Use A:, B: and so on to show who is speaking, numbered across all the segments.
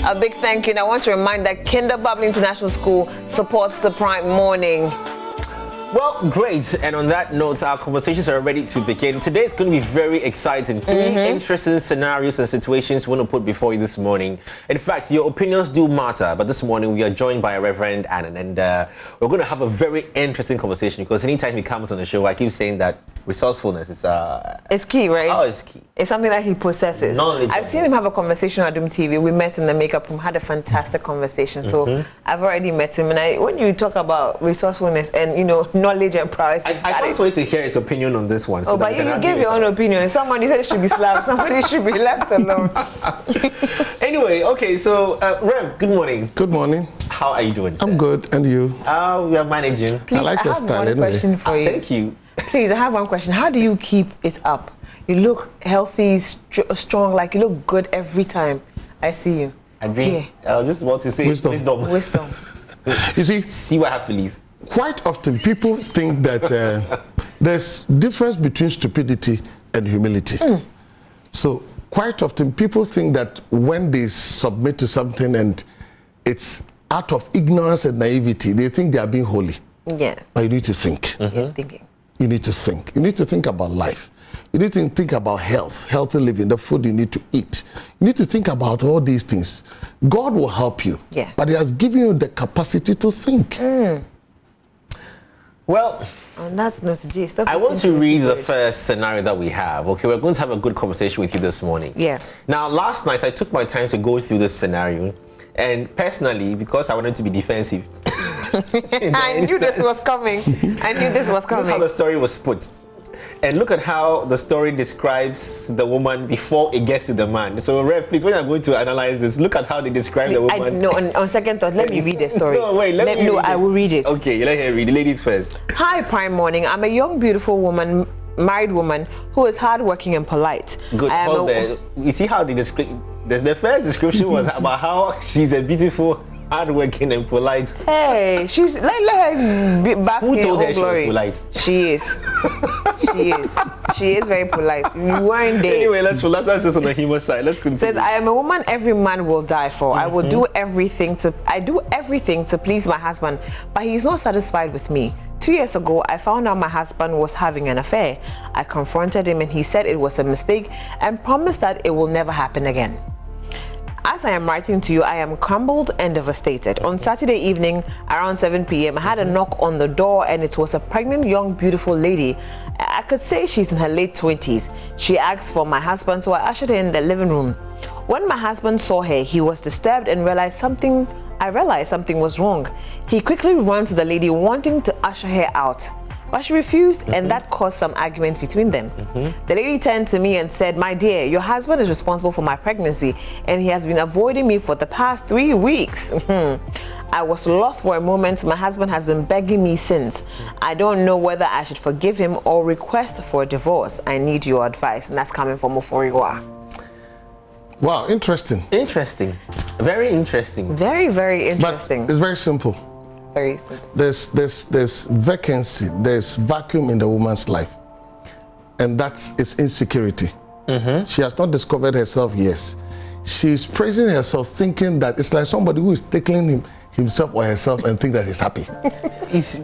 A: A big thank you. And I want to remind that Kinder Bubbly International School supports the Prime Morning.
B: Well, great. And on that note, our conversations are ready to begin. Today is going to be very exciting. Three interesting scenarios and situations we want to put before you this morning. In fact, your opinions do matter. But this morning, we are joined by Reverend Annan. And we're going to have a very interesting conversation because anytime he comes on the show, I keep saying that resourcefulness is...
A: it's key, right?
B: Oh, it's key.
A: It's something that he possesses. I've seen him have a conversation on Doom TV. We met in the makeup room, had a fantastic conversation. So I've already met him. And when you talk about resourcefulness and, you know, knowledge and prowess,
B: I can't wait to hear his opinion on this one.
A: So but you give your own opinion. Somebody said it should be slapped. Somebody should be left alone.
B: Anyway, okay, so Rev, good morning.
C: Good morning.
B: How are you doing today?
C: I'm good, and you?
B: We are managing.
A: Please,
C: I like your style
A: one
C: anyway.
A: question for you.
B: Thank you.
A: Please, I have one question. How do you keep it up? You look healthy, strong, like you look good every time I see you.
B: Agree. I just want to say
C: Wisdom.
A: Wisdom.
C: You
B: See where I have to leave.
C: quite often people think that there's difference between stupidity and humility. So quite often people think that when they submit to something and it's out of ignorance and naivety, they think they are being holy.
A: Yeah.
C: But you need to think.
A: Thinking.
C: You need to think. You need to think about life. You need to think about health, healthy living, the food you need to eat. You need to think about all these things. God will help you.
A: Yeah.
C: But He has given you the capacity to think.
B: Well,
A: on that note,
B: I want to read the first scenario that we have. Okay, we're going to have a good conversation with you this morning.
A: Yeah.
B: Now, last night I took my time to go through this scenario, and personally, because I wanted to be defensive,
A: I knew this was coming. I knew this was coming.
B: This is how the story was put. And look at how the story describes the woman before it gets to the man. So, Rev, please, when you're going to analyze this, look at how they describe the woman.
A: No, on second thought, let me read the story.
B: No, wait, let me read
A: I will read it.
B: Okay, let her read. The ladies first.
A: Hi, Prime Morning. I'm a young, beautiful woman, married woman, who is hardworking and polite.
B: Good. Hold there. You see how they describe... The first description was about how she's a beautiful, hardworking and polite.
A: Hey, she's let her bask in her glory.
B: She was polite?
A: She is. She is. She is very polite. You weren't there.
B: Anyway, let's just on the humor side. Let's continue.
A: Says, I am a woman every man will die for. I will do everything to please my husband, but he's not satisfied with me. 2 years ago, I found out my husband was having an affair. I confronted him and he said it was a mistake and promised that it will never happen again. As I am writing to you, I am crumbled and devastated. On Saturday evening, around 7 p.m., I had a knock on the door and it was a pregnant, young, beautiful lady. I could say she's in her late 20s. She asked for my husband, so I ushered her in the living room. When my husband saw her, he was disturbed and realized something was wrong. He quickly ran to the lady, wanting to usher her out. But she refused, and that caused some argument between them. The lady turned to me and said, my dear, your husband is responsible for my pregnancy, and he has been avoiding me for the past 3 weeks. I was lost for a moment. My husband has been begging me since. I don't know whether I should forgive him or request for a divorce. I need your advice. And that's coming from Oforiwa.
C: Wow, interesting.
B: Interesting. Very interesting.
A: Very, very interesting.
C: But it's very simple.
A: Very simple.
C: There's vacancy, there's vacuum in the woman's life, and that's its insecurity. She has not discovered herself yet. She's praising herself, thinking that it's like somebody who is tickling himself or herself and think that he's happy.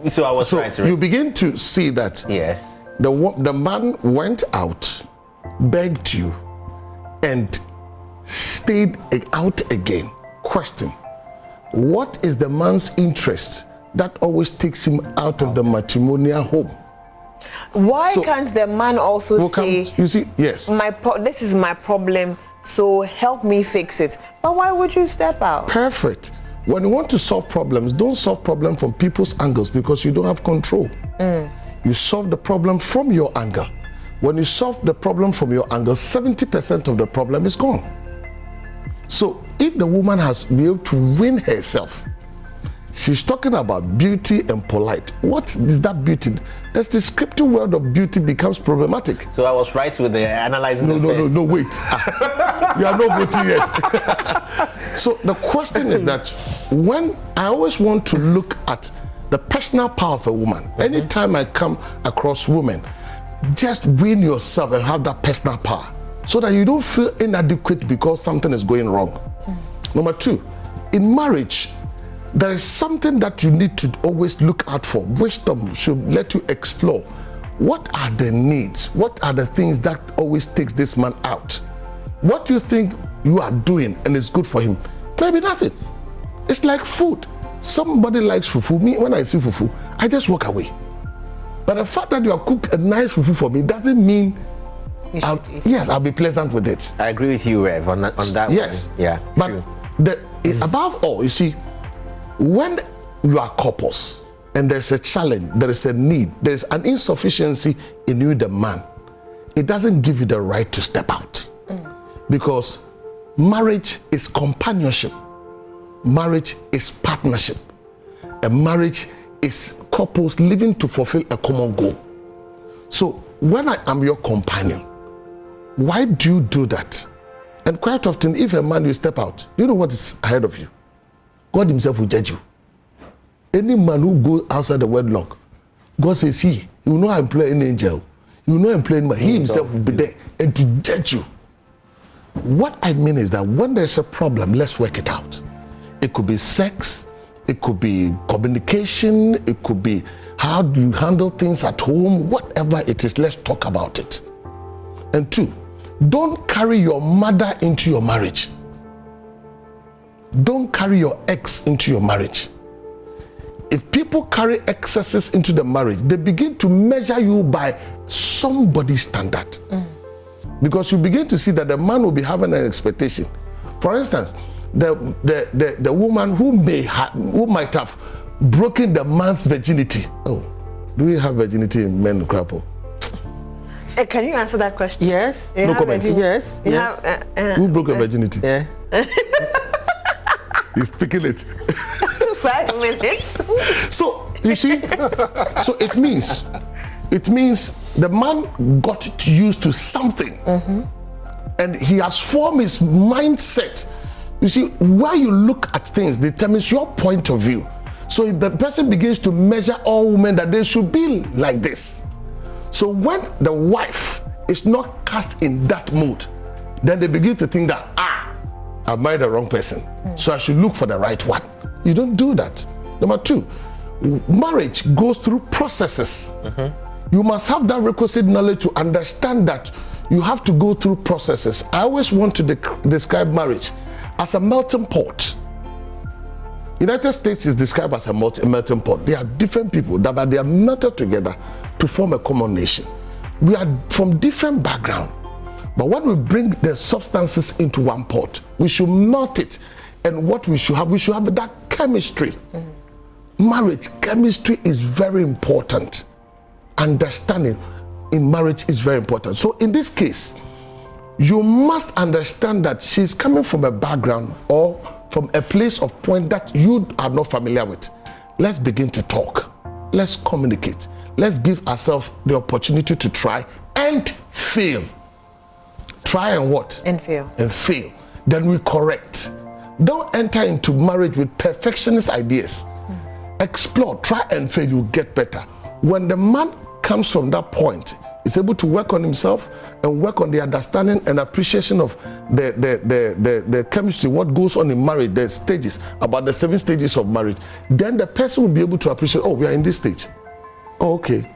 B: So I was trying to...
C: You begin to see that
B: yes,
C: the man went out, begged you, and stayed out again. Question. What is the man's interest that always takes him out of the matrimonial home?
A: Why can't the man also say,
C: you see, yes,
A: this is my problem, so help me fix it? But why would you step out?
C: Perfect. When you want to solve problems, don't solve problems from people's angles because you don't have control. You solve the problem from your angle. When you solve the problem from your angle, 70% of the problem is gone. So if the woman has been able to win herself, she's talking about beauty and polite. What is that beauty? The descriptive word of beauty becomes problematic.
B: So I was right with the analyzing the face.
C: No, wait. You are not voting yet. So the question is that when I always want to look at the personal power of a woman, anytime I come across women, just win yourself and have that personal power, so that you don't feel inadequate because something is going wrong. Number two, in marriage, there is something that you need to always look out for. Wisdom should let you explore. What are the needs? What are the things that always takes this man out? What do you think you are doing and it's good for him? Maybe nothing. It's like food. Somebody likes fufu. Me, when I see fufu, I just walk away. But the fact that you have cooked a nice fufu for me doesn't mean yes, I'll be pleasant with it.
B: I agree with you, Rev, on that
C: yes.
B: one. Yeah.
C: But above all, you see, when you are couples and there's a challenge, there is a need, there's an insufficiency in you, the man, it doesn't give you the right to step out. Because marriage is companionship. Marriage is partnership. A marriage is couples living to fulfill a common goal. So when I am your companion, why do you do that? And quite often, if a man will step out, you know what is ahead of you? God himself will judge you. Any man who goes outside the wedlock, God says he will not employ an angel. He will not employ anyone. He himself will be there and to judge you. What I mean is that when there's a problem, let's work it out. It could be sex, it could be communication, it could be how do you handle things at home, whatever it is, let's talk about it. And two, don't carry your mother into your marriage. Don't carry your ex into your marriage. If people carry excesses into the marriage, they begin to measure you by somebody's standard. Because you begin to see that the man will be having an expectation. For instance, the woman who might have broken the man's virginity. Oh, do we have virginity in men crapple?
A: Can you answer that question?
B: Yes.
C: No comment.
B: Yes.
C: Who broke a virginity?
B: Yeah.
C: He's speaking it.
A: 5 minutes.
C: So you see, so it means the man got used to something, and he has formed his mindset. You see, where you look at things determines your point of view. So if the person begins to measure all women that they should be like this, so when the wife is not cast in that mood, then they begin to think that I married the wrong person, so I should look for the right one. You don't do that. Number two, marriage goes through processes. You must have that requisite knowledge to understand that you have to go through processes. I always want to describe marriage as a melting pot. United States is described as a melting pot. They are different people but they are melted together to form a common nation. We are from different backgrounds, but when we bring the substances into one pot, we should melt it. And what we should have that chemistry. Marriage chemistry is very important. Understanding in marriage is very important. So in this case, you must understand that she's coming from a background or from a place of point that you are not familiar with. Let's begin to talk. Let's communicate. Let's give ourselves the opportunity to try and fail. Try and what?
A: And fail.
C: And fail. Then we correct. Don't enter into marriage with perfectionist ideas. Explore, try and fail, you get better. When the man comes from that point, he's able to work on himself and work on the understanding and appreciation of the chemistry, what goes on in marriage, the stages, about the 7 stages of marriage. Then the person will be able to appreciate, oh, we are in this stage. Oh, okay.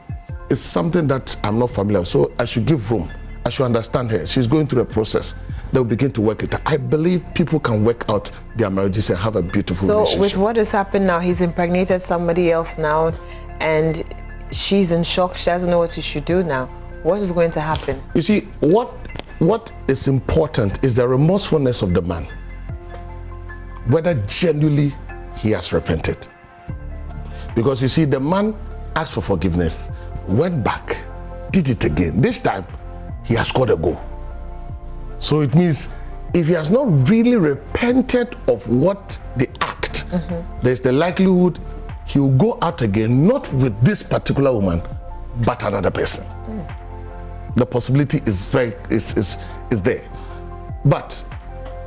C: It's something that I'm not familiar with, so I should give room. I should understand her. She's going through a process. They'll begin to work it out. I believe people can work out their marriages and have a beautiful relationship.
A: So with what has happened now, he's impregnated somebody else now, and she's in shock. She doesn't know what she should do now. What is going to happen?
C: You see, what is important is the remorsefulness of the man. Whether genuinely he has repented. Because you see, the man asked for forgiveness, went back, did it again. This time, he has scored a goal. So it means if he has not really repented of what the act, there's the likelihood he will go out again, not with this particular woman, but another person. The possibility is there. But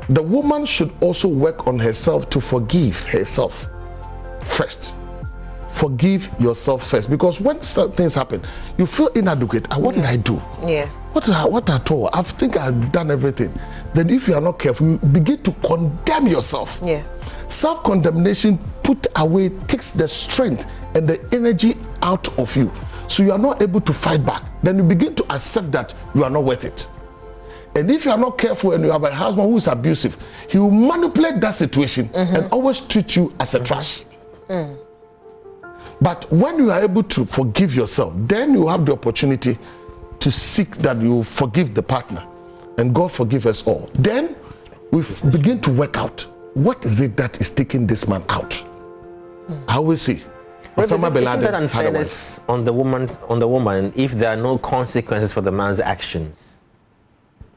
C: the woman should also work on herself to forgive herself first. Forgive yourself first, because when certain things happen, you feel inadequate. What did I do?
A: Yeah.
C: what at all? I think I've done everything. Then if you are not careful, you begin to condemn yourself.
A: Yes.
C: Self-condemnation put away takes the strength and the energy out of you. So you are not able to fight back. Then you begin to accept that you are not worth it. And if you are not careful and you have a husband who is abusive, he will manipulate that situation and always treat you as a trash. But when you are able to forgive yourself, then you have the opportunity to seek that you forgive the partner. And God forgive us all. Then we begin to work out, what is it that is taking this man out? I always see.
B: Isn't that unfairness on the woman if there are no consequences for the man's actions?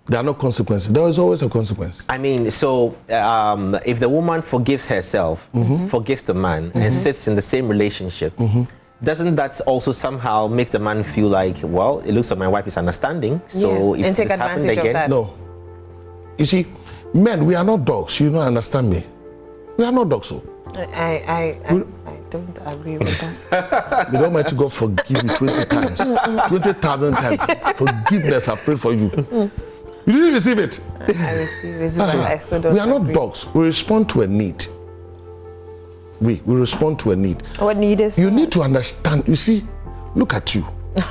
C: There are no consequences. There is always a consequence.
B: I mean, so if the woman forgives herself, forgives the man, and sits in the same relationship, doesn't that also somehow make the man feel like, well, it looks like my wife is understanding, so if this happened again...
C: No. You see, men, we are not dogs. You don't understand me. We are not dogs, so.
A: I don't agree with that.
C: The Almighty God forgive you 20 times, 20,000 times. Forgiveness, I pray for you. You didn't receive it.
A: I receive it, but I still don't.
C: We are not dogs. We respond to a need. We respond to a need.
A: What need is?
C: You need to understand. You see, look at you. My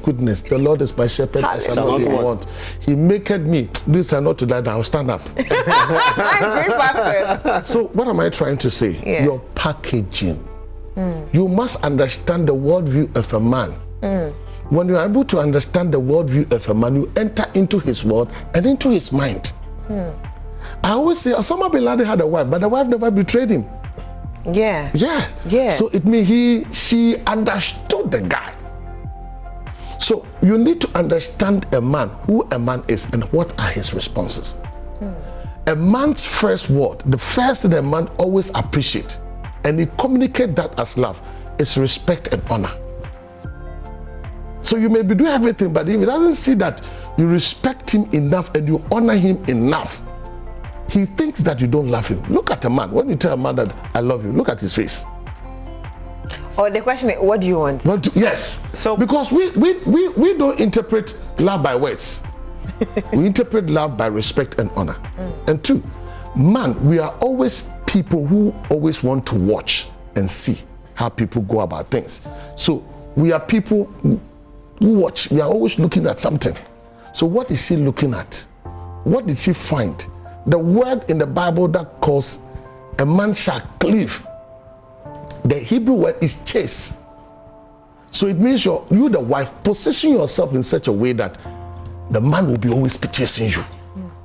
C: goodness, the Lord is my shepherd, I shall not want. He maketh me this and not to that. I'll stand up. So what am I trying to say?
A: Yeah.
C: Your packaging. You must understand the worldview of a man. When you are able to understand the worldview of a man, you enter into his world and into his mind. I always say Osama bin Laden had a wife, but the wife never betrayed him.
A: Yeah.
C: So it means she understood the guy. So you need to understand a man, who a man is, and what are his responses. A man's first word, the first thing a man always appreciates, and he communicates that as love, is respect and honor. So you may be doing everything, but if he doesn't see that you respect him enough and you honor him enough, he thinks that you don't love him. Look at a man. When you tell a man that I love you, look at his face.
A: Oh, the question is, what do you want?
C: Yes. So because we don't interpret love by words. We interpret love by respect and honor. And two, man, we are always people who always want to watch and see how people go about things. So we are people who watch. We are always looking at something. So what is he looking at? What did he find? The word in the Bible that calls a man shall cleave, the Hebrew word is chase. So it means you the wife, position yourself in such a way that the man will be always chasing you.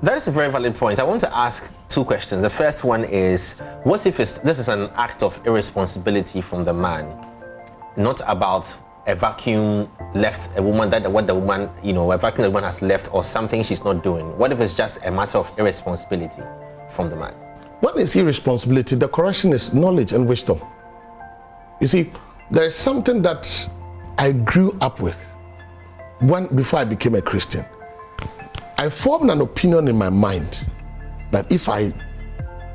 B: That is a very valid point. I want to ask two questions. The first one is, what if this is an act of irresponsibility from the man, not about a vacuum left, a woman that what the woman, a vacuum the woman has left or something she's not doing? What if it's just a matter of irresponsibility from the man?
C: What is irresponsibility? The correction is knowledge and wisdom. You see, there is something that I grew up with before I became a Christian. I formed an opinion in my mind that if I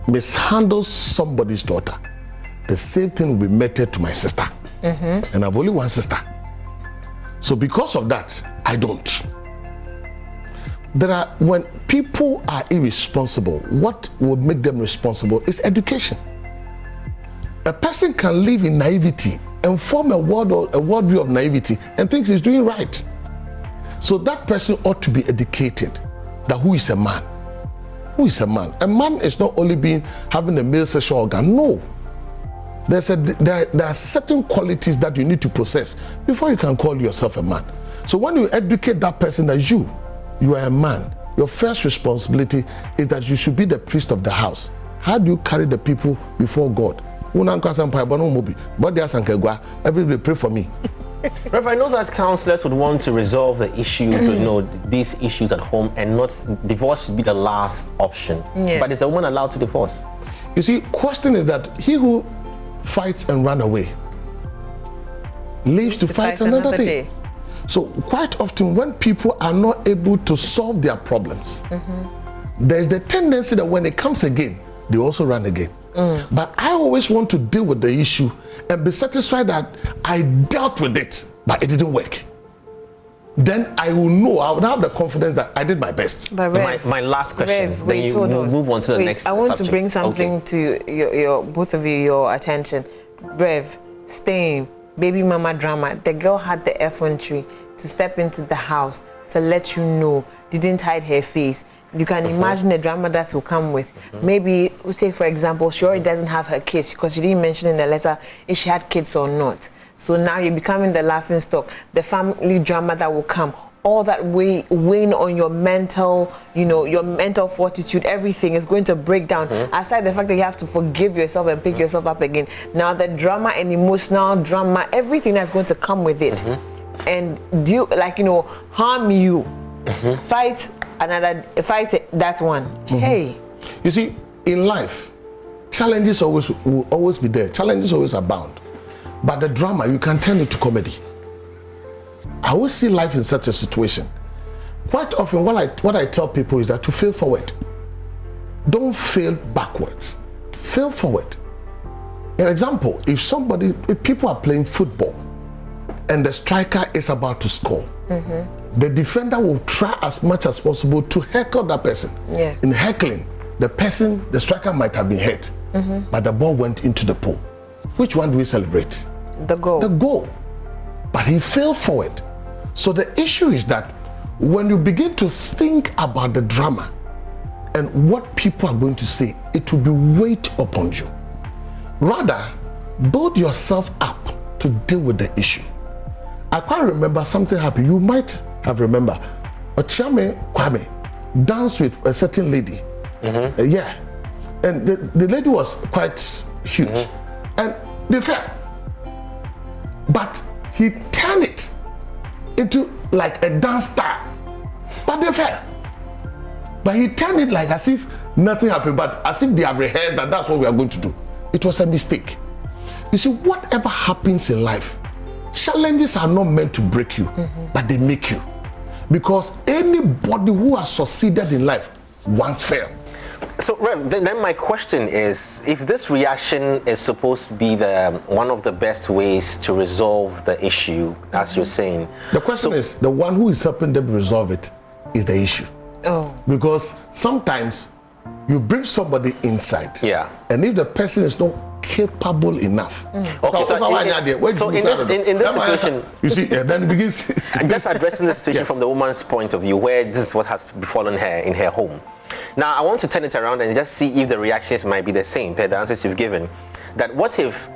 C: mishandle somebody's daughter, the same thing will be meted to my sister. And I've only one sister. So because of that, I don't. When people are irresponsible, what would make them responsible is education. A person can live in naivety and form a worldview of naivety and thinks he's doing right. So that person ought to be educated that who is a man. Who is a man? A man is not only having a male sexual organ. No. There are certain qualities that you need to possess before you can call yourself a man. So when you educate that person that you are a man, your first responsibility is that you should be the priest of the house. How do you carry the people before God? Everybody pray for me.
B: Rev, I know that counselors would want to resolve the issue, these issues at home, and not divorce should be the last option. Yeah. But is a woman allowed to divorce?
C: You see, question is that he who fights and run away lives to fight another day. So quite often when people are not able to solve their problems, there's the tendency that when it comes again, they also run again. But I always want to deal with the issue and be satisfied that I dealt with it but it didn't work, then I will know, I would have the confidence that I did my best.
A: But Rev,
B: my last question,
A: Rev,
B: then
A: wait,
B: you move on to the next
A: I want
B: subject.
A: to bring something to your both of you, your attention. Rev, staying, baby mama drama. The girl had the effrontery to step into the house to let you know, didn't hide her face. You can imagine the drama that will come with. Maybe, say for example, she already doesn't have her kids because she didn't mention in the letter if she had kids or not. So now you're becoming the laughing stock. The family drama that will come, all that weighing on your mental, your mental fortitude, everything is going to break down. Aside the fact that you have to forgive yourself and pick yourself up again. Now the drama and emotional drama, everything that's going to come with it, and harm you, fight that one. Hey,
C: you see, in life, challenges will always be there. Challenges always abound, but the drama, you can turn it to comedy. I always see life in such a situation. Quite often, what I tell people is that to fail forward. Don't fail backwards. Fail forward. An example, if people are playing football and the striker is about to score, the defender will try as much as possible to heckle that person.
A: Yeah.
C: In heckling, the striker might have been hit, but the ball went into the pool. Which one do we celebrate?
A: The goal.
C: The goal. But he fell forward. So the issue is that when you begin to think about the drama and what people are going to say, it will be weight upon you. Rather, build yourself up to deal with the issue. I quite remember something happened. You might have remembered. Ochiame Kwame danced with a certain lady. Yeah. And the lady was quite huge. And they fell. But he turned it into like a dance star. But they fell. But he turned it like as if nothing happened, but as if they have rehearsed that that's what we are going to do. It was a mistake. You see, whatever happens in life, challenges are not meant to break you, but they make you. Because anybody who has succeeded in life once failed.
B: So, Rev, then my question is, if this reaction is supposed to be one of the best ways to resolve the issue, as you're saying.
C: The question is, the one who is helping them resolve it is the issue.
A: Oh.
C: Because sometimes you bring somebody inside.
B: Yeah.
C: And if the person is not capable enough.
B: Okay, so in this situation,
C: you see, then it begins.
B: Just addressing the situation from the woman's point of view, where this is what has befallen her in her home. Now, I want to turn it around and just see if the reactions might be the same, the answers you've given. That what if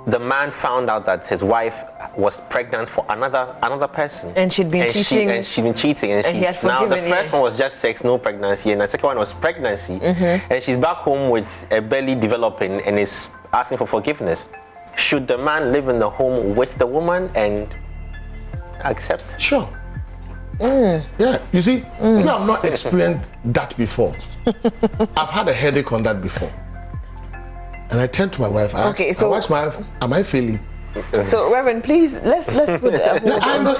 B: the man found out that his wife was pregnant for another person,
A: and she'd been cheating,
B: and she's now the first one was just sex, no pregnancy, and the second one was pregnancy, and she's back home with a belly developing and is asking for forgiveness. Should the man live in the home with the woman and accept?
C: Sure. Yeah, you see, you have not experienced that before. I've had a headache on that before. And I turned to my wife, I asked my wife, am I failing?
A: So, Reverend, please, let's put
C: I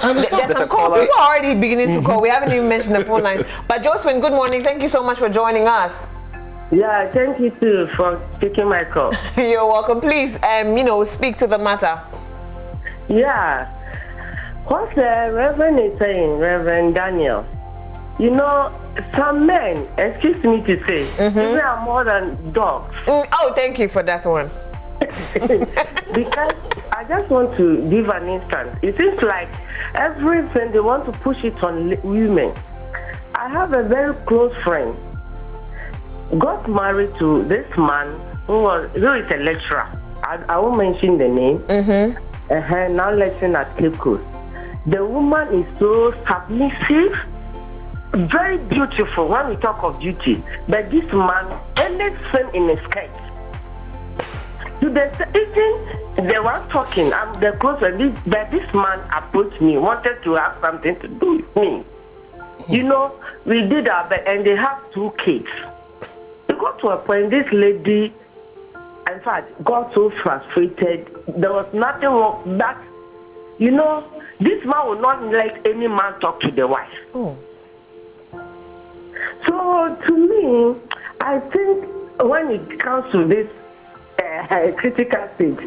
C: understand.
A: There's some call. People are already beginning to call. We haven't even mentioned the phone line. But Josephine, good morning. Thank you so much for joining us.
D: Yeah, thank you too for taking my call.
A: You're welcome. Please, speak to the matter.
D: Yeah. What the Reverend is saying, Reverend Daniel, some men, excuse me to say, they are more than dogs.
A: Oh, thank you for that one.
D: Because I just want to give an instance. It seems like everything they want to push it on women. I have a very close friend, got married to this man who is a lecturer. I won't mention the name. Now lecturing at Cape Coast. The woman is so submissive, very beautiful when we talk of beauty. But this man, anything in his skirt. Even they were talking, I'm the closer, but this man approached me, wanted to have something to do with me. We did our best, and they have 2 kids. It got to a point, this lady, in fact, got so frustrated. There was nothing wrong, but, this man will not let any man talk to the wife. So, to me, I think when it comes to this critical stage,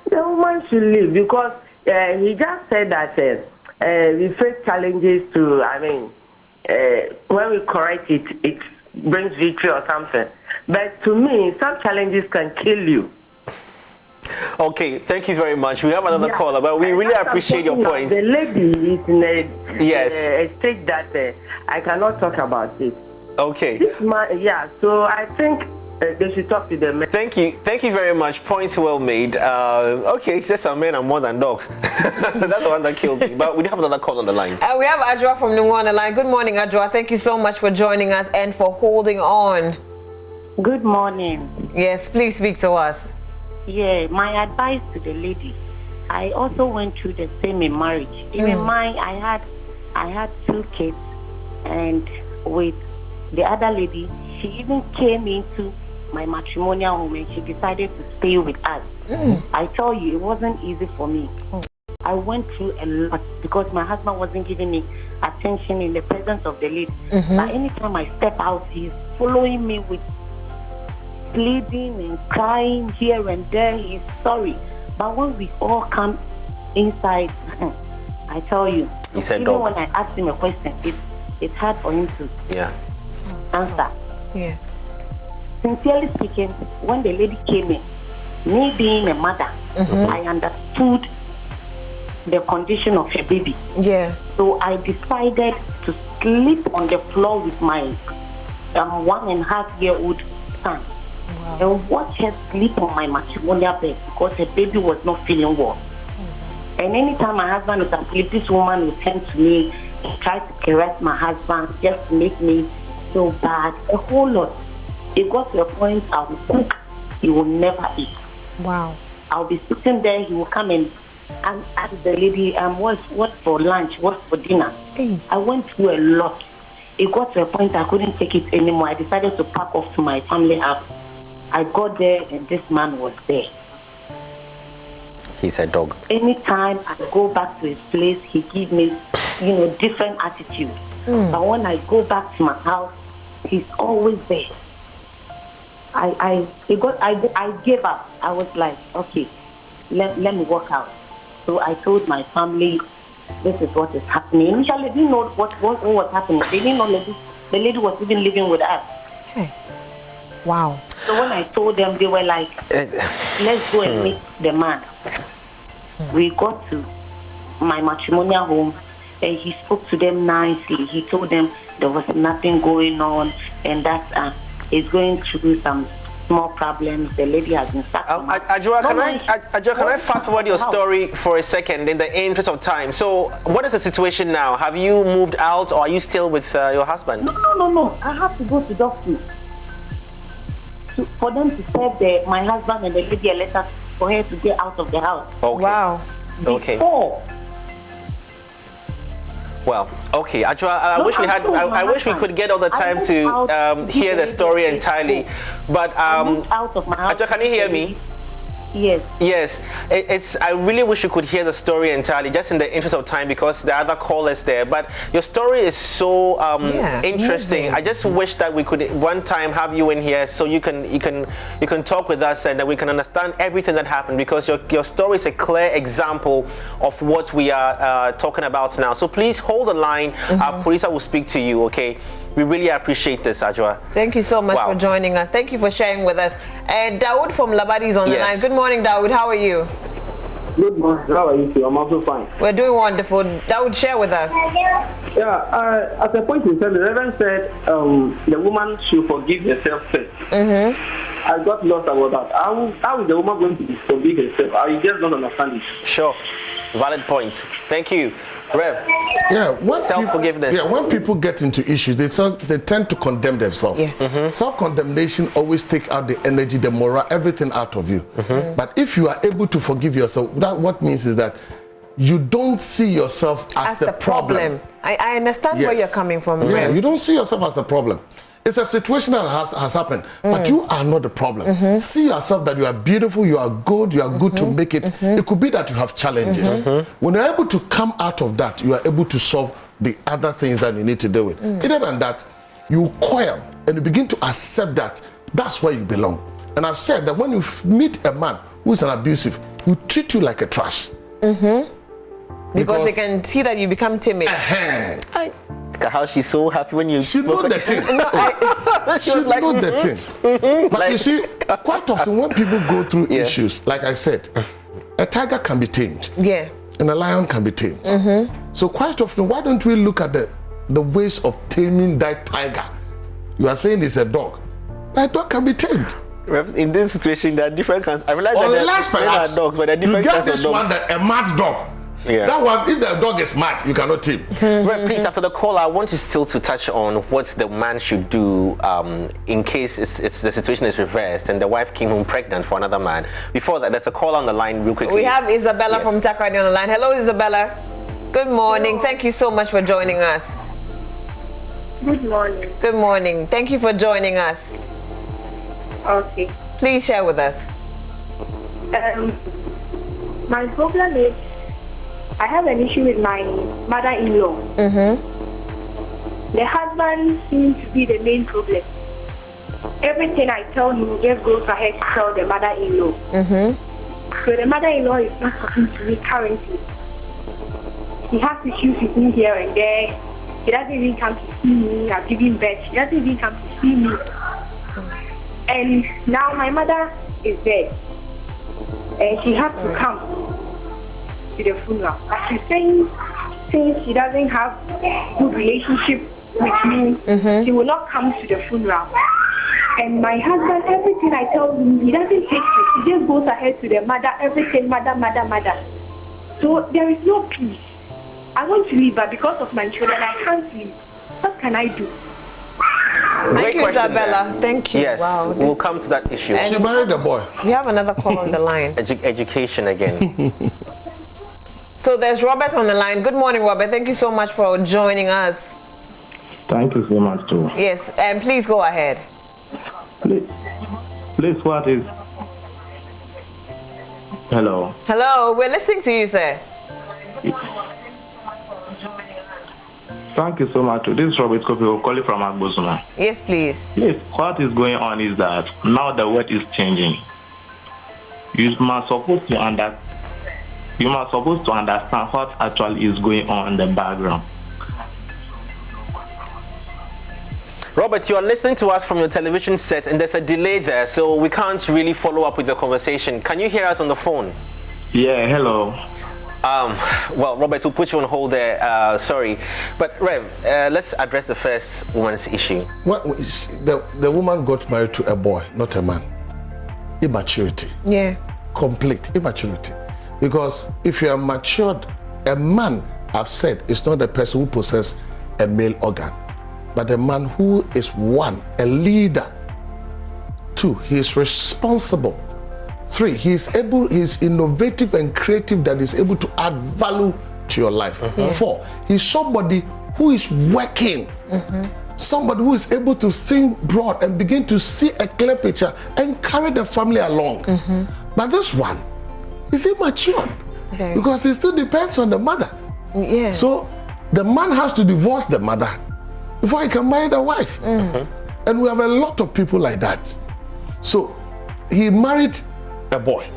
D: the woman should leave, because he just said that we face challenges to, when we correct it, it brings victory or something. But to me, some challenges can kill you.
B: Okay, thank you very much. We have another caller, but we really appreciate your points.
D: The lady is in a state that I cannot talk about it.
B: Okay.
D: So I think they should talk to them.
B: Thank you very much. Points well made. Okay, it says some men are more than dogs. That's the one that killed me. But we do have another call on the line.
A: We have Adjoa from Nungu on the line. Good morning, Adjoa. Thank you so much for joining us and for holding on.
E: Good morning.
A: Yes, please speak to us.
E: Yeah, my advice to the lady. I also went through the same in marriage. Even mine, I had 2 kids, and with the other lady, she even came into my matrimonial home and she decided to stay with us. I tell you, it wasn't easy for me. I went through a lot because my husband wasn't giving me attention in the presence of the lady. But anytime I step out, he's following me with pleading and crying here and there. He's sorry. But when we all come inside, I tell you, even when I ask him a question, it's hard for him to answer.
A: Yeah.
E: Sincerely speaking, when the lady came in, me being a mother, I understood the condition of her baby.
A: Yeah.
E: So I decided to sleep on the floor with my 1.5-year-old son. And watch her sleep on my matrimonial bed because her baby was not feeling well. And anytime my husband was asleep, this woman would turn to me and try to caress my husband just to make me feel bad. A whole lot. It got to a point I would cook, he will never eat.
A: Wow.
E: I'll be sitting there, he will come and ask the lady, what for lunch, what for dinner? I went through a lot. It got to a point I couldn't take it anymore. I decided to pack off to my family house. I got there and this man was there.
B: He's a dog.
E: Anytime I go back to his place, he gives me, different attitude. But when I go back to my house, he's always there. I gave up. I was like, okay, let me walk out. So I told my family, this is what is happening. Initially, they didn't know what was happening. They didn't know the lady was even living with us.
A: Hey. Wow.
E: So when I told them, they were like, let's go and meet the man. We got to my matrimonial home and he spoke to them nicely. He told them there was nothing going on and that he's going through some small problems. The lady has been stuck.
B: Adjoa, can I fast forward your story for a second in the interest of time? So what is the situation now? Have you moved out or are you still with your husband?
E: No. I have to go to doctor. For them to serve my husband and the lady a letter for her to get out of the house.
B: Okay.
A: Wow.
B: Okay. Well, okay, Adjoa, I wish we could get all the time to hear the story entirely. But
E: out of my house.
B: Adjoa, can you hear me?
E: Yes.
B: I really wish you could hear the story entirely, just in the interest of time, because the other callers there. But your story is so interesting. I just wish that we could one time have you in here so you can talk with us and that we can understand everything that happened, because your story is a clear example of what we are talking about now. So please hold the line. Our producer will speak to you. Okay. We really appreciate this, Adjoa.
A: Thank you so much for joining us. Thank you for sharing with us. Dawood from Labadi is on the line. Good morning, Dawood. How are you?
F: Good morning. How are you? I'm also fine.
A: We're doing wonderful. Dawood, share with us.
F: Yeah, at a point in time, the Reverend said the woman should forgive herself first. I got lost about that. How is the woman going to forgive herself? I just don't understand it.
B: Sure. Valid point. Thank you. Rev. Self-forgiveness.
C: When people get into issues, they tend to condemn themselves.
A: Yes.
C: Self-condemnation always take out the energy, the morale, everything out of you. But if you are able to forgive yourself, what means is that you don't see yourself as the problem.
A: I understand where you're coming from.
C: Yeah, you don't see yourself as the problem. It's a situation that has happened, but you are not the problem. See yourself that you are beautiful, you are good to make it. It could be that you have challenges. When you're able to come out of that, you are able to solve the other things that you need to deal with. Other than that, you coil and you begin to accept that that's where you belong. And I've said that when you meet a man who is an abusive, he will treat you like a trash.
A: Because they can see that you become timid.
B: How she's so happy when you...
C: She knows the thing. She knows the thing. But you see, quite often when people go through issues, like I said, a tiger can be tamed.
A: Yeah.
C: And a lion can be tamed. So quite often, why don't we look at the ways of taming that tiger? You are saying it's a dog. That dog can be tamed.
B: In this situation, there are different kinds. I realize
C: Unless
B: there are dogs, but there are different kinds of dogs.
C: You get this one, that a mad dog.
B: Yeah.
C: That one, if the dog is mad, you cannot tame.
B: Right, please, after the call, I want you still to touch on what the man should do in case the situation is reversed and the wife came home pregnant for another man. Before that, there's a call on the line real quickly.
A: We have Isabella from Takrady on the line. Hello, Isabella. Good morning.
G: Hello.
A: Thank you so much for joining us.
G: Good morning.
A: Good morning. Thank you for joining us.
G: Okay.
A: Please share with us.
G: My problem is I have an issue with my mother-in-law. The husband seems to be the main problem. Everything I tell him, he just goes ahead to tell the mother-in-law. So the mother-in-law is not talking to me currently. He has issues with me here and there. He doesn't even come to see me. I've given birth. He doesn't even come to see me. And now my mother is dead. And she has to come to the funeral. But she's saying since she doesn't have good relationship with me, she will not come to the funeral. And my husband, everything I tell him, he doesn't take it. He just goes ahead to the mother, everything, mother. So there is no peace. I want to leave, but because of my children, I can't leave. What can I do?
A: Thank you, Isabella. Thank you.
B: Yes,
A: wow,
B: we'll come to that issue.
C: She married a boy.
A: We have another call on the line.
B: Education again.
A: So there's Robert on the line. Good morning, Robert. Thank you so much for joining us.
H: Thank you so much, too.
A: Yes, and please go ahead.
H: Please, what is... Hello.
A: Hello, we're listening to you, sir.
H: Thank you so much. This is Robert Kopi. We'll call you from Agbosuma.
A: Yes, please.
H: Please, what is going on is that now the world is changing. You must supposed to understand what actually is going on in the background.
B: Robert, you are listening to us from your television set and there's a delay there, so we can't really follow up with the conversation. Can you hear us on the phone?
H: Yeah, hello.
B: Well, Robert, we'll put you on hold there. Sorry. But, Rev, let's address the first woman's issue.
C: What, the woman got married to a boy, not a man. Immaturity.
A: Yeah.
C: Complete immaturity. Because if you are matured, a man, I've said, is not the person who possesses a male organ, but a man who is one, a leader. 2, he is responsible. 3, he is innovative and creative that is able to add value to your life. 4, he's somebody who is working. Somebody who is able to think broad and begin to see a clear picture and carry the family along. But this one is immature because it still depends on the mother.
A: Yeah.
C: So the man has to divorce the mother before he can marry the wife. And we have a lot of people like that. So he married a boy.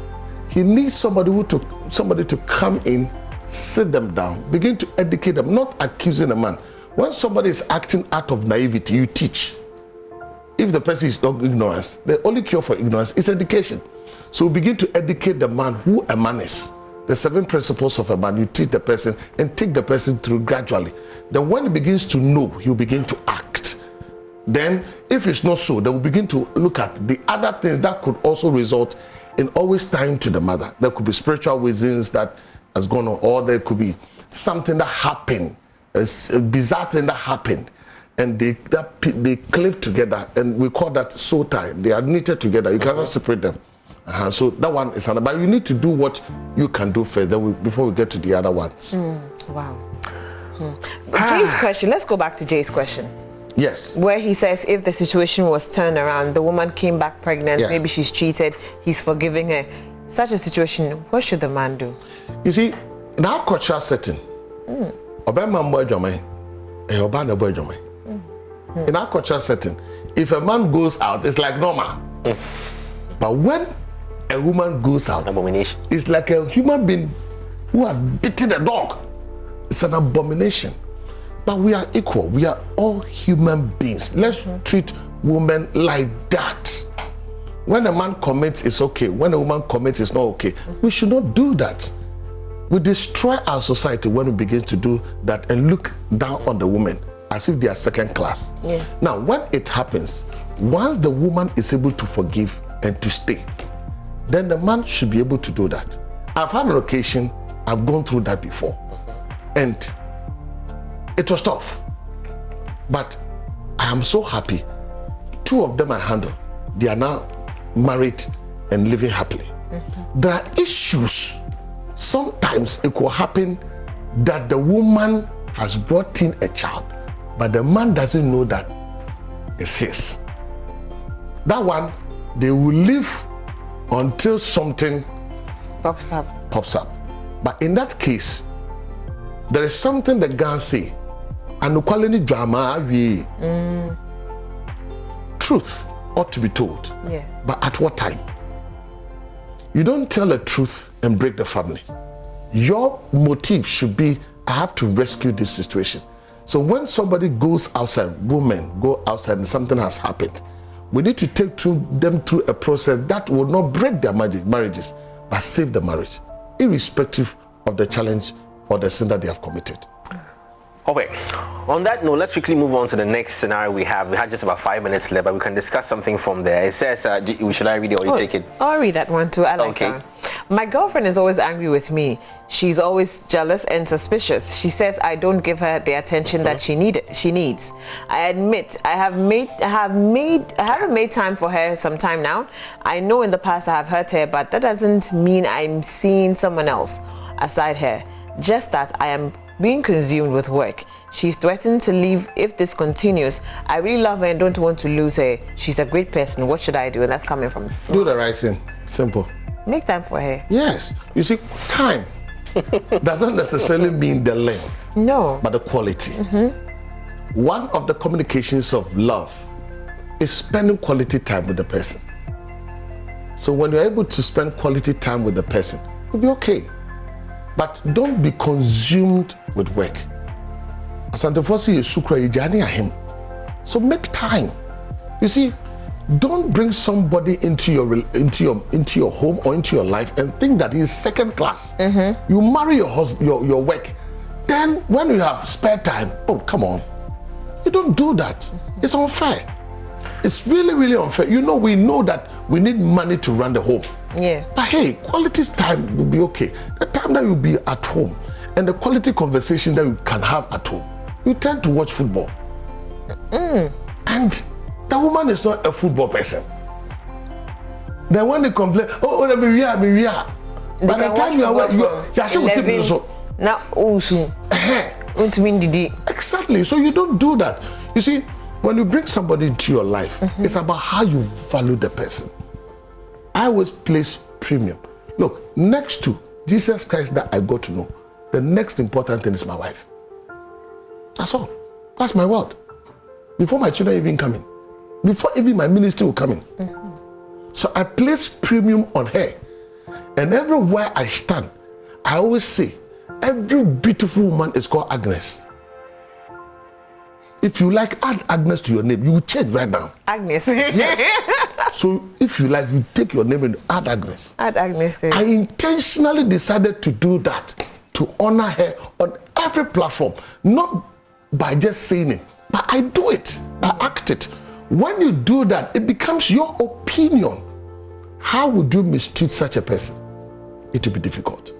C: He needs somebody to come in, sit them down, begin to educate them, not accusing a man. When somebody is acting out of naivety, you teach. If the person is not ignorance, the only cure for ignorance is education. So begin to educate the man who a man is. The 7 principles of a man, you teach the person and take the person through gradually. Then when he begins to know, he'll begin to act. Then, if it's not so, they will begin to look at the other things that could also result in always tying to the mother. There could be spiritual reasons that has gone on, or there could be something that happened, a bizarre thing that happened, and they cleave together, and we call that soul tie. They are knitted together. You cannot separate them. So that one is another. But you need to do what you can do first, then before we get to the other ones.
A: Wow. Jay's question. Let's go back to Jay's question.
C: Yes.
A: Where he says if the situation was turned around, the woman came back pregnant, maybe she's cheated, he's forgiving her. Such a situation, what should the man do?
C: You see, in our cultural setting, in our cultural setting, if a man goes out, it's like normal. But when a woman goes out,
B: Abomination.
C: it's like a human being who has beaten a dog. It's an abomination. But we are equal. We are all human beings. Let's treat women like that. When a man commits, it's okay. When a woman commits, it's not okay. We should not do that. We destroy our society when we begin to do that and look down on the women as if they are second class.
A: Yeah.
C: Now, when it happens, once the woman is able to forgive and to stay, then the man should be able to do that. I've had an occasion, I've gone through that before, and it was tough. But I am so happy. 2 of them I handled. They are now married and living happily. There are issues. Sometimes it could happen that the woman has brought in a child, but the man doesn't know that it's his. That one, they will live until something
A: Pops up.
C: But in that case, there is something the Ghan say, and quality drama, truth ought to be told.
A: Yeah.
C: But at what time? You don't tell the truth and break the family. Your motive should be, I have to rescue this situation. So when somebody goes outside, women go outside and something has happened, we need to take them through a process that will not break their marriages, but save the marriage, irrespective of the challenge or the sin that they have committed.
B: Okay, on that note, let's quickly move on to the next scenario we have. We had just about 5 minutes left, but we can discuss something from there. It says, should I read it or you take it?
A: I'll read that one too. I like that. My girlfriend is always angry with me. She's always jealous and suspicious. She says I don't give her the attention that she needs. I admit I haven't made time for her some time now. I know in the past I have hurt her, but that doesn't mean I'm seeing someone else aside her. Just that I am being consumed with work. She's threatened to leave if this continues. I really love her and don't want to lose her. She's a great person. What should I do? And that's coming from
C: Do the right thing. Simple.
A: Make time for her.
C: Yes. You see, time doesn't necessarily mean the length.
A: No.
C: But the quality. One of the communications of love is spending quality time with the person. So when you're able to spend quality time with the person, you'll be okay. But don't be consumed with work. So make time. You see, don't bring somebody into your home or into your life and think that he's second class. You marry your husband, your work. Then when you have spare time, oh come on. You don't do that. It's unfair. It's really, really unfair. You know, we know that we need money to run the home.
A: Yeah.
C: But hey, quality time will be okay. The time that you'll be at home and the quality conversation that you can have at home, you tend to watch football. And the woman is not a football person. Then when they complain, oh, let me by the time you are exactly. So you don't do that. You see, when you bring somebody into your life, it's about how you value the person. I always place premium. Look, next to Jesus Christ that I got to know, the next important thing is my wife. That's all. That's my word. Before my children even come in, before even my ministry will come in. So I place premium on her. And everywhere I stand, I always say, every beautiful woman is called Agnes. If you like, add Agnes to your name. You will change right now.
A: Agnes.
C: Yes. So if you like, you take your name and add Agnes.
A: Add Agnes.
C: I intentionally decided to do that, to honor her on every platform. Not by just saying it, but I do it. I act it. When you do that, it becomes your opinion. How would you mistreat such a person? It will be difficult.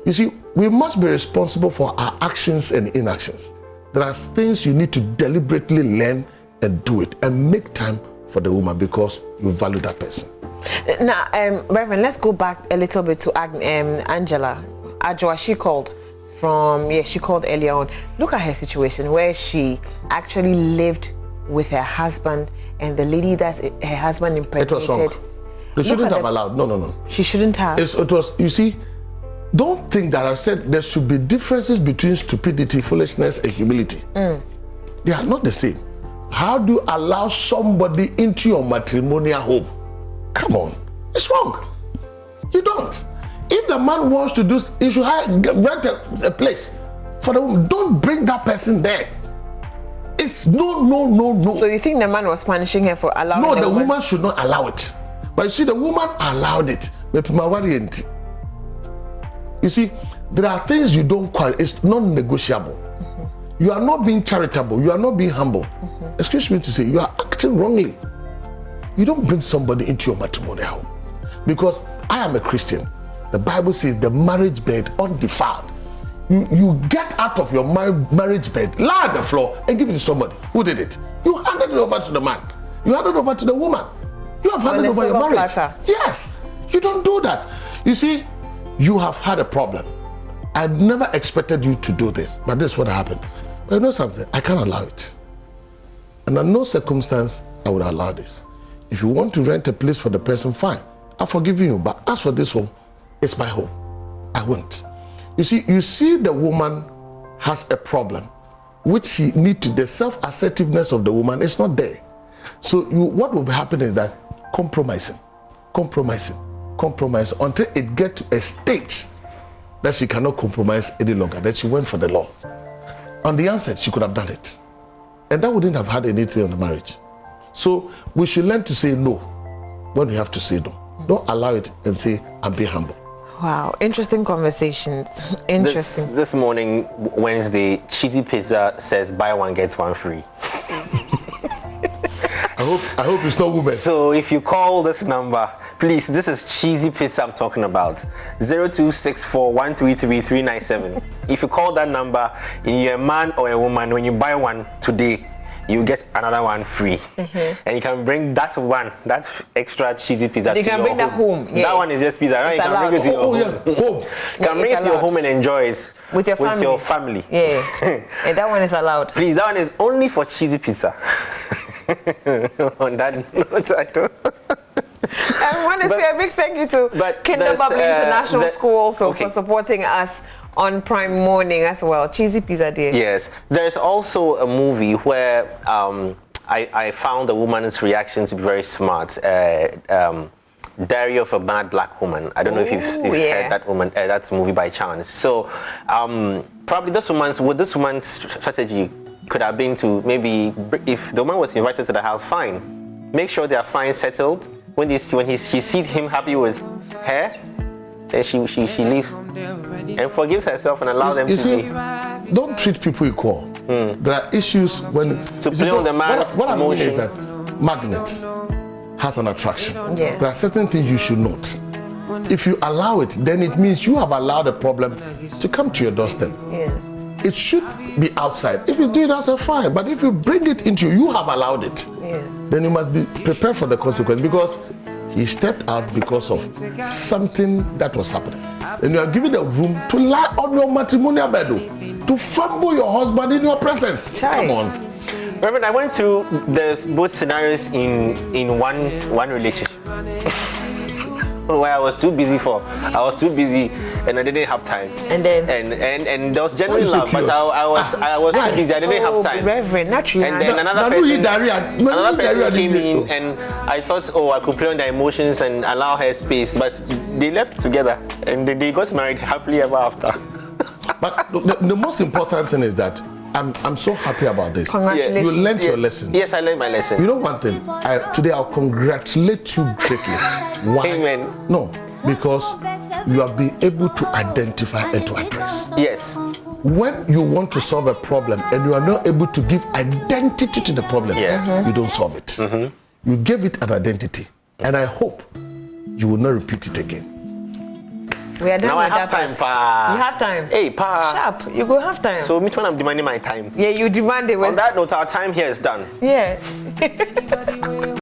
C: You see, we must be responsible for our actions and inactions. There are things you need to deliberately learn and do it and make time for the woman because you value that person.
A: Now, Reverend, let's go back a little bit to Angela. Ajwa, she called earlier on. Look at her situation where she actually lived with her husband and the lady that her husband impregnated.
C: It was wrong. They shouldn't have allowed. No.
A: She shouldn't have.
C: It was, you see, don't think that I've said there should be differences between stupidity, foolishness, and humility. They are not the same. How do you allow somebody into your matrimonial home? Come on. It's wrong. You don't. If the man wants to do, he should rent a place for the woman. Don't bring that person there. It's no.
A: So you think the man was punishing her for allowing?
C: No, the woman should not allow it. But you see, the woman allowed it. You see, there are things you don't quarrel. It's non-negotiable. You are not being charitable. You are not being humble. Excuse me to say, you are acting wrongly. You don't bring somebody into your matrimonial home. Because I am a Christian. The Bible says the marriage bed undefiled. You get out of your marriage bed, lie on the floor, and give it to somebody. Who did it? You handed it over to the man. You handed it over to the woman. You have handed over your marriage. Yes. You don't do that. You see, you have had a problem. I never expected you to do this, but this is what happened. But you know something? I can't allow it. And under no circumstance I would allow this. If you want to rent a place for the person, fine. I've forgiven you. But as for this home, it's my home. I won't. You see the woman has a problem, which she needs to, the self-assertiveness of the woman is not there. So what will happen is that compromising until it gets to a stage that she cannot compromise any longer. Then she went for the law. On the answer, she could have done it. And that wouldn't have had anything on the marriage. So we should learn to say no when we have to say no. Don't allow it and say, I'm being humble.
A: Wow, interesting conversations. Interesting.
B: This morning, Wednesday, Cheesy Pizza says buy one, get one free.
C: I hope it's not women.
B: So if you call this number, please, this is Cheesy Pizza I'm talking about. 0264-133-397. If you call that number and you're a man or a woman, when you buy one today, you get another one free. And you can bring that extra cheesy pizza to your home. You can bring that home. Yeah. That one is just pizza. Right? You can bring it to your home. You can bring it to your home and enjoy it with your family.
A: Yeah. And that one is allowed.
B: Please, that one is only for cheesy pizza. On that note, I don't.
A: I want to say a big thank you to Kinderbubbly International School also for supporting us on Prime Morning as well. Cheesy Pizza Day.
B: Yes. There's also a movie where I found the woman's reaction to be very smart. Diary of a Mad Black Woman. I don't know if you've heard that movie by chance. So probably this woman's strategy could have been to maybe, if the woman was invited to the house, fine. Make sure they are fine settled. When she sees him happy with her, then she leaves and forgives herself and allows them to leave.
C: Don't treat people equal. There are issues when
B: to play on the man's
C: what I mean is that magnet has an attraction.
A: Yeah.
C: There are certain things you should not. If you allow it, then it means you have allowed a problem to come to your doorstep.
A: Yeah.
C: It should be outside. If you do it outside, fine. But if you bring it into you have allowed it.
A: Yeah.
C: Then you must be prepared for the consequence, because he stepped out because of something that was happening. And you are given the room to lie on your matrimonial bed, to fumble your husband in your presence. Come on.
B: Reverend, I went through both scenarios in one relationship. Where I was too busy and I didn't have time.
A: And then
B: and there was genuine love, but I was too busy. I didn't have time.
A: Reverend, naturally.
B: And then another person came in, and I thought, I could play on their emotions and allow her space. But they left together, and they got married happily ever after.
C: But the most important thing is that I'm so happy about this.
A: Congratulations.
C: You learned your lesson.
B: Yes, I learned my lesson.
C: You know one thing? Today I'll congratulate you greatly. Why?
B: Amen.
C: No, because you have been able to identify and to address.
B: Yes.
C: When you want to solve a problem and you are not able to give identity to the problem, you don't solve it. You gave it an identity. And I hope you will not repeat it again.
A: We are done
B: now
A: with
B: I have
A: that
B: time, pa.
A: You have time.
B: Hey, pa.
A: Sharp. You go have time.
B: So which one I'm demanding my time?
A: Yeah, you demand it.
B: On that note, our time here is done.
A: Yeah.